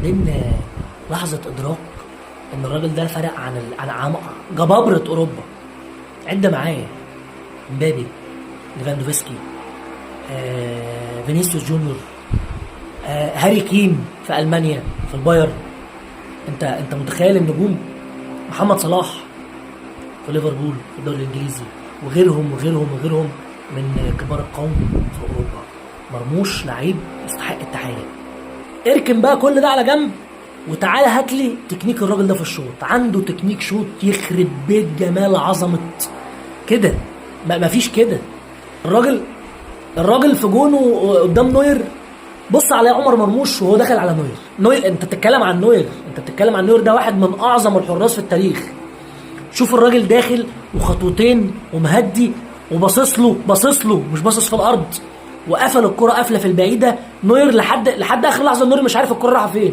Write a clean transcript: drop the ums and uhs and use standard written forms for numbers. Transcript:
وبعدين لحظه ادراك ان الراجل ده فرق عن جبابره اوروبا. عد معايا: مبابي، ليفاندوفسكي، فينيسيوس جونيور، هاري كين في المانيا في البايرن. انت متخيل النجوم؟ محمد صلاح في ليفربول في الدوري الانجليزي، وغيرهم وغيرهم وغيرهم من كبار القوم في اوروبا. مرموش لعيب يستحق التحيه. اركن بقى كل ده على جنب وتعالى هات لي تكنيك الراجل ده في الشوط. عنده تكنيك شوط يخرب بيت جمال عظمه كده، مفيش كده. الراجل في جونه قدام نوير. بص على عمر مرموش وهو داخل على نوير. انت بتتكلم عن نوير، ده واحد من اعظم الحراس في التاريخ. شوف الراجل داخل وخطوتين ومهدي وباصص له مش باصص في الارض، وقفل الكرة قفله في البعيده. نوير لحد اخر لحظه نوير مش عارف الكرة رايحه فين.